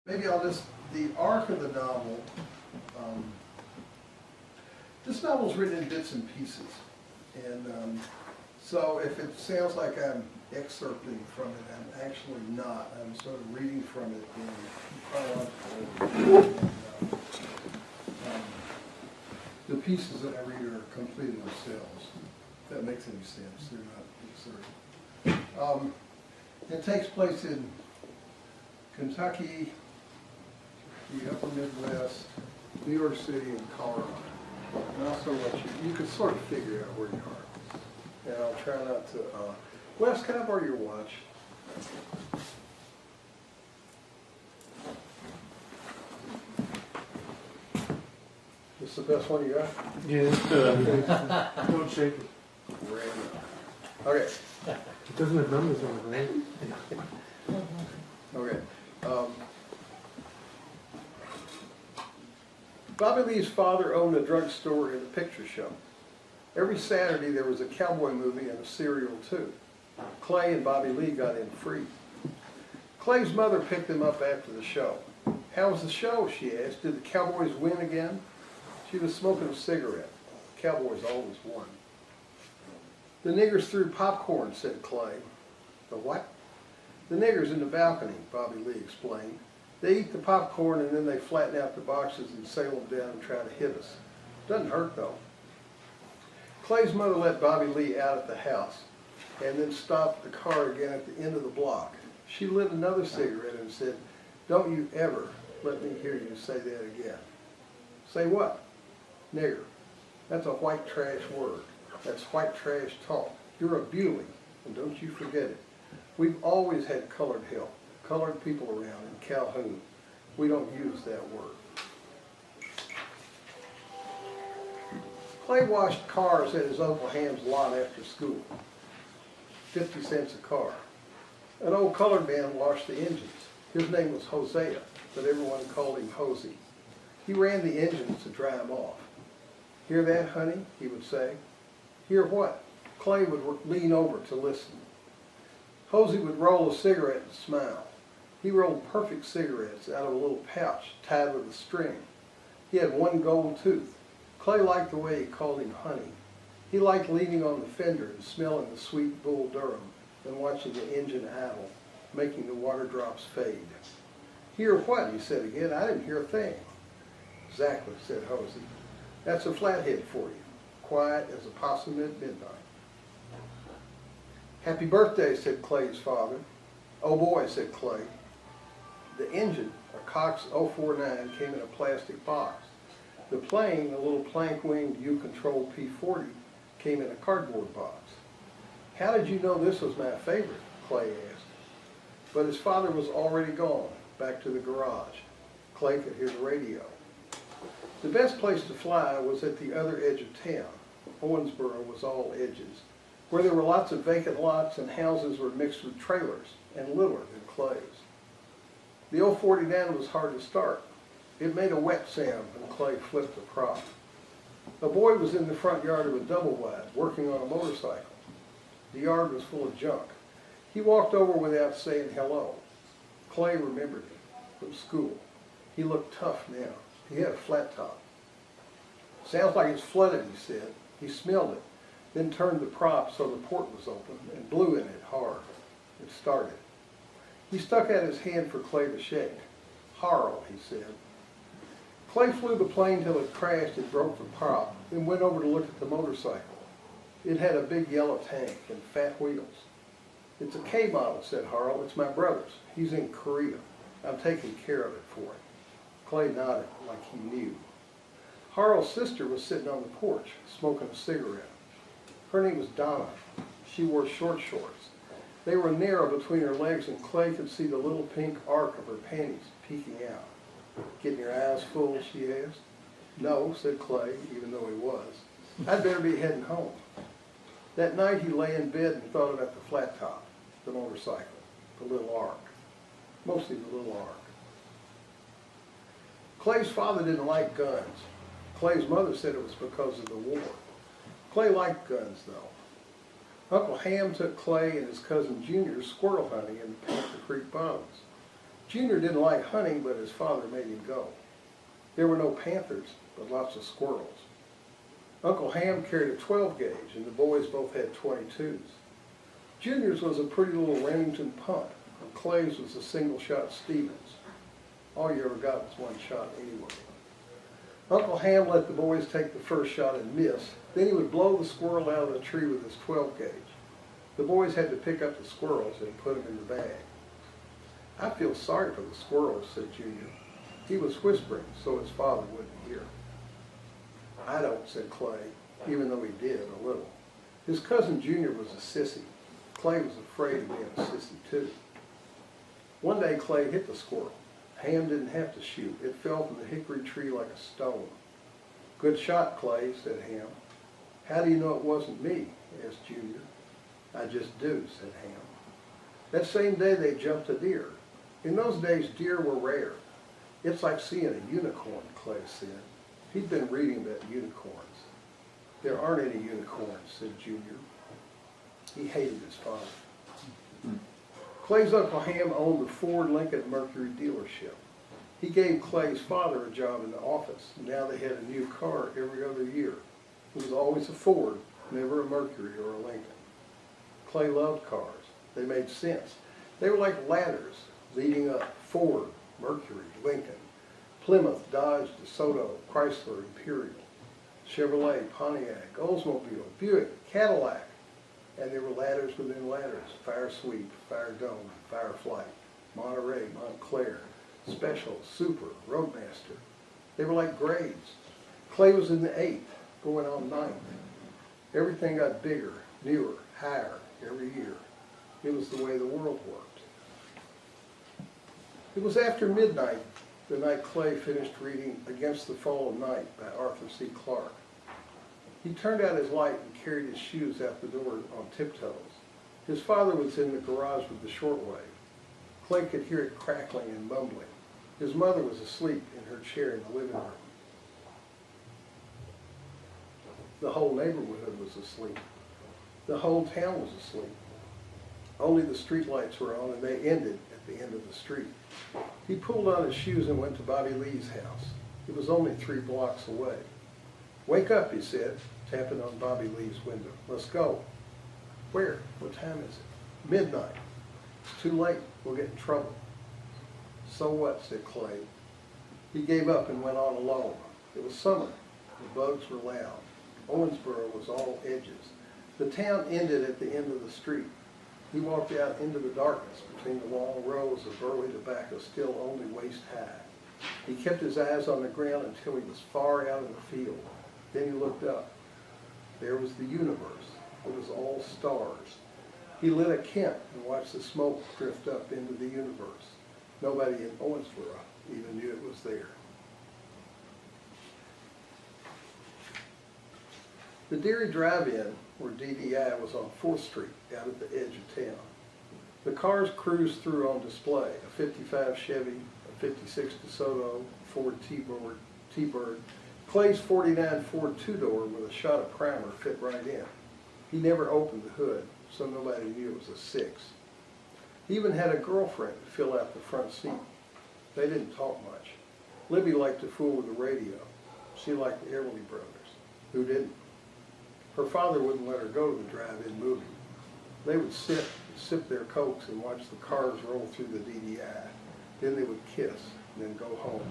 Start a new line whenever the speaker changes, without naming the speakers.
Maybe I'll just, the arc of the novel, this novel's written in bits and pieces. And so if it sounds like I'm excerpting from it, I'm actually not. I'm sort of reading from it in chronological order. The pieces that I read are completing themselves. If that makes any sense. They're not excerpted. It takes place in Kentucky, the upper Midwest, New York City, and Colorado. And also let you can sort of figure out where you are. And I'll try not to, Wes, can I borrow your watch? This the best one you got?
Yeah, don't shake it.
Okay.
It doesn't have numbers on it, right?
Okay. Bobby Lee's father owned a drugstore and a picture show. Every Saturday there was a cowboy movie and a cereal too. Clay and Bobby Lee got in free. Clay's mother picked them up after the show. "How was the show?" she asked. "Did the Cowboys win again?" She was smoking a cigarette. Cowboys always won. "The niggers threw popcorn," said Clay. "The what?" "The niggers in the balcony," Bobby Lee explained. "They eat the popcorn and then they flatten out the boxes and sail them down and try to hit us. Doesn't hurt though." Clay's mother let Bobby Lee out at the house and then stopped the car again at the end of the block. She lit another cigarette and said, "Don't you ever let me hear you say that again." "Say what?" "Nigger. That's a white trash word. That's white trash talk. You're a Bewley, and don't you forget it. We've always had colored help, colored people around in Calhoun. We don't use that word." Clay washed cars at his Uncle Ham's lot after school. 50 cents a car. An old colored man washed the engines. His name was Hosea, but everyone called him Hosey. He ran the engines to dry them off. "Hear that, honey?" he would say. "Hear what?" Clay would lean over to listen. Hosey would roll a cigarette and smile. He rolled perfect cigarettes out of a little pouch tied with a string. He had one gold tooth. Clay liked the way he called him honey. He liked leaning on the fender and smelling the sweet Bull Durham and watching the engine idle, making the water drops fade. "Hear what?" he said again. "I didn't hear a thing." "Exactly," said Hosey. "That's a flathead for you, quiet as a possum at midnight." "Happy birthday," said Clay's father. "Oh boy," said Clay. The engine, a Cox 049, came in a plastic box. The plane, a little plank-winged U-control P-40, came in a cardboard box. "How did you know this was my favorite?" Clay asked. But his father was already gone, back to the garage. Clay could hear the radio. The best place to fly was at the other edge of town. Owensboro was all edges, where there were lots of vacant lots and houses were mixed with trailers and littler than Clay's. The 049 was hard to start. It made a wet sound when Clay flipped the prop. A boy was in the front yard of a double-wide, working on a motorcycle. The yard was full of junk. He walked over without saying hello. Clay remembered him from school. He looked tough now. He had a flat top. "Sounds like it's flooded," he said. He smelled it, then turned the prop so the port was open and blew in it hard. It started. He stuck out his hand for Clay to shake. "Harl," he said. Clay flew the plane till it crashed and broke the prop, then went over to look at the motorcycle. It had a big yellow tank and fat wheels. "It's a K model," said Harl. "It's my brother's. He's in Korea. I'm taking care of it for him." Clay nodded like he knew. Harl's sister was sitting on the porch, smoking a cigarette. Her name was Donna. She wore short shorts. They were narrow between her legs, and Clay could see the little pink arc of her panties peeking out. "Getting your eyes full?" she asked. "No," said Clay, even though he was. "I'd better be heading home." That night he lay in bed and thought about the flat top, the motorcycle, the little arc. Mostly the little arc. Clay's father didn't like guns. Clay's mother said it was because of the war. Clay liked guns, though. Uncle Ham took Clay and his cousin Junior squirrel hunting in the Panther Creek bottoms. Junior didn't like hunting, but his father made him go. There were no panthers, but lots of squirrels. Uncle Ham carried a 12 gauge, and the boys both had 22s. Junior's was a pretty little Remington punt, and Clay's was a single-shot Stevens. All you ever got was one shot anyway. Uncle Ham let the boys take the first shot and miss. Then he would blow the squirrel out of the tree with his 12 gauge. The boys had to pick up the squirrels and put them in the bag. "I feel sorry for the squirrels," said Junior. He was whispering so his father wouldn't hear. "I don't," said Clay, even though he did a little. His cousin Junior was a sissy. Clay was afraid of being a sissy too. One day Clay hit the squirrel. Ham didn't have to shoot. It fell from the hickory tree like a stone. "Good shot, Clay," said Ham. "How do you know it wasn't me?" asked Junior. "I just do," said Ham. That same day they jumped a deer. In those days deer were rare. "It's like seeing a unicorn," Clay said. He'd been reading about unicorns. "There aren't any unicorns," said Junior. He hated his father. Clay's Uncle Ham owned the Ford Lincoln Mercury dealership. He gave Clay's father a job in the office, and now they had a new car every other year. It was always a Ford, never a Mercury or a Lincoln. Clay loved cars. They made sense. They were like ladders leading up: Ford, Mercury, Lincoln, Plymouth, Dodge, DeSoto, Chrysler, Imperial, Chevrolet, Pontiac, Oldsmobile, Buick, Cadillac. And there were ladders within ladders: Fire Sweep, Fire Dome, Fire Flight, Monterey, Montclair, Special, Super, Roadmaster. They were like grades. Clay was in the 8th, going on 9th. Everything got bigger, newer, higher every year. It was the way the world worked. It was after midnight the night Clay finished reading Against the Fall of Night by Arthur C. Clarke. He turned out his light and carried his shoes out the door on tiptoes. His father was in the garage with the shortwave. Clay could hear it crackling and mumbling. His mother was asleep in her chair in the living room. The whole neighborhood was asleep. The whole town was asleep. Only the street lights were on, and they ended at the end of the street. He pulled on his shoes and went to Bobby Lee's house. It was only 3 blocks away. "Wake up," he said, tapping on Bobby Lee's window. "Let's go." "Where? What time is it?" "Midnight." "It's too late. We'll get in trouble." "So what?" said Clay. He gave up and went on alone. It was summer. The bugs were loud. Owensboro was all edges. The town ended at the end of the street. He walked out into the darkness between the long rows of burley tobacco still only waist high. He kept his eyes on the ground until he was far out in the field. Then he looked up. There was the universe. It was all stars. He lit a Kent and watched the smoke drift up into the universe. Nobody in Owensboro even knew it was there. The Deary Drive-In, where DDI was on 4th Street, out at the edge of town. The cars cruised through on display: a 55 Chevy, a 56 DeSoto, Ford T-Bird. Clay's 49 Ford two-door with a shot of primer fit right in. He never opened the hood, so nobody knew it was a 6. He even had a girlfriend to fill out the front seat. They didn't talk much. Libby liked to fool with the radio. She liked the Everly Brothers. Who didn't? Her father wouldn't let her go to the drive-in movie. They would sit and sip their Cokes and watch the cars roll through the DDI. Then they would kiss and then go home.